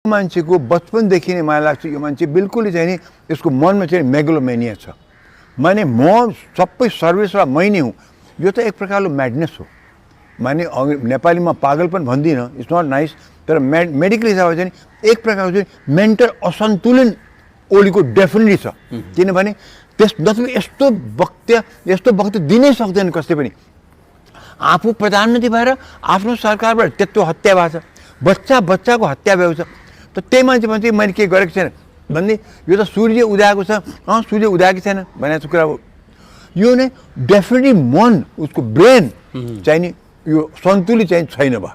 मान्छेको बचपनदेखि नै मलाई लाग्छ यो मान्छे बिल्कुलै चाहिँ नि यसको मनमा चाहिँ मेगलोमेनिया छ। माने म सबै सर्भिसमा मै नै हुँ, यो त एक प्रकारको म्याडनेस हो। माने नेपालीमा पागल पनि भन्दिनँ, इट्स नट नाइस, तर मेडिकल हिसाबले चाहिँ एक प्रकारको चाहिँ मेन्टल असन्तुलन ओलीको डेफिनेटली छ। किनभने नत्र यस्तो वक्तव्य दिनै सक्दैन कसले पनि। आफू प्रधानमन्त्री भएर आफ्नो सरकारबाट त्यत्रो हत्या भएको छ, बच्चाको हत्या भएको छ, त त्यही मान्छे भन्छ मैले के गरेको छैन भन्ने, यो त सूर्य उदाएको छ, सूर्य उदाएको छैन भनेको कुरा हो। यो नै डेफिनेटली मन, उसको ब्रेन चाहिँ नि यो सन्तुलित चाहिँ छैन भयो,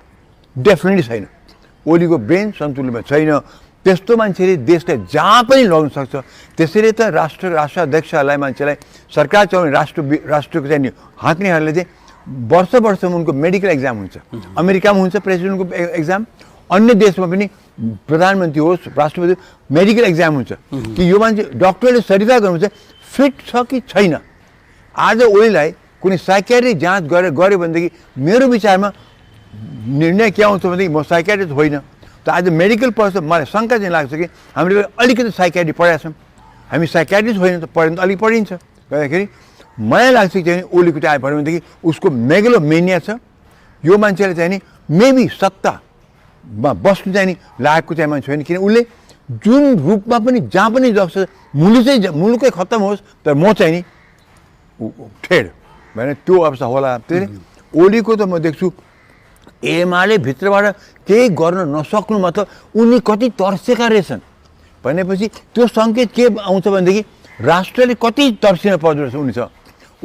डेफिनेटली छैन। ओलीको ब्रेन सन्तुलितमा छैन। त्यस्तो मान्छेले देशलाई जहाँ पनि लग्न सक्छ। त्यसैले त राष्ट्राध्यक्षहरूलाई मान्छेलाई सरकार चलाउने राष्ट्रको चाहिँ हाँक्नेहरूले चाहिँ वर्षमा उनको मेडिकल एक्जाम हुन्छ। अमेरिकामा हुन्छ प्रेसिडेन्टको एक्जाम, अन्य देशमा पनि प्रधानमन्त्री होस् राष्ट्रपति मेडिकल एक्जाम हुन्छ कि यो मान्छे डक्टरले सर्टिफाई गर्नुहुन्छ फिट छ कि छैन। आज ओलीलाई कुनै साइकियाट्रिक जाँच गऱ्यो भनेदेखि मेरो विचारमा निर्णय के आउँछ भनेदेखि म साइकियाट्रिस्ट होइन। त आज मेडिकल पर्सन मलाई शङ्का चाहिँ लाग्छ कि हामीले अलिकति साइकियाट्री पढाएको छौँ, हामी साइकियाट्रिस्ट होइन त पढ्यो भने त अलिक पढिन्छ। गर्दाखेरि मलाई लाग्छ कि चाहिँ ओलीको चाहिँ पढ्यो भनेदेखि उसको मेगलोमेनिया छ। यो मान्छेले चाहिँ नि मेबी सत्तामा बस्नु चाहिँ नि लागेको चाहिँ मान्छे होइन, किन उसले जुन रूपमा पनि जहाँ पनि जग्छ मुलुकै खत्तम होस् तर म चाहिँ नि ठेड भने त्यो अवस्था होला। त्यसले ओलीको त म देख्छु एमाले भित्रबाट केही गर्न नसक्नु मतलब उनी कति तर्सेका रहेछन् भनेपछि त्यो सङ्केत के आउँछ भनेदेखि राष्ट्रले कति तर्सिन पर्दो रहेछ उनीसँग।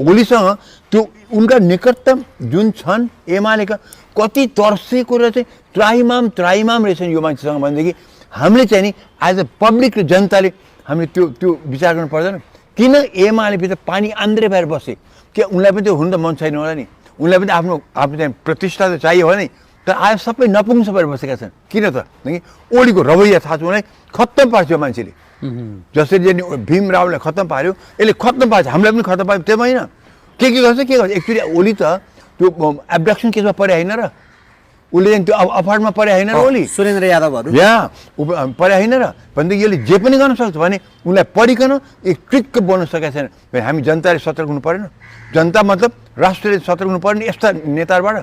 ओलीसँग त्यो उनका निकटतम जुन छन् एमालेका कति तर्सेको र चाहिँ त्राहिमाम रहेछन् यो मान्छेसँग भनेदेखि हामीले चाहिँ नि एज अ पब्लिक र जनताले हामीले त्यो विचार गर्नु पर्दैन। किन एमाले भित्र पानी आन्द्रे भएर बसे? के उनलाई पनि त्यो हुन त मन छैन होला नि, उनलाई पनि आफ्नो चाहिँ प्रतिष्ठा त चाहियो होला नि, तर आज सबै नपुंस भएर बसेका छन्। किन त ओलीको रवैया थाहा छ उनलाई, खत्तम पार्छ यो मान्छेले। जसरी भीम रावलाई खत्तम पार्यो, यसले खत्तम पार्छ, हामीलाई पनि खत्तम पार्यो। त्यो होइन के गर्छ एक्चुअली ओली त त्यो एब्डक्सन केसमा परे होइन र, उसले त्यो अफार्डमा परे होइन र, ओली सुरेन्द्र यादवहरू परे होइन र भनेदेखि यसले जे पनि गर्न सक्छ भने उनलाई पढिकन एक ट्रिक्क बोल्न सकेका छैन। हामी जनताले सतर्क हुनु परेन, जनता मतलब राष्ट्रले सतर्क हुनु पर्ने यस्ता नेताबाट।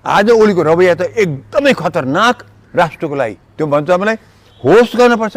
आज ओलीको रवैया त एकदमै खतरनाक राष्ट्रको लागि, त्यो भन्छ मलाई होस्ट गर्नुपर्छ।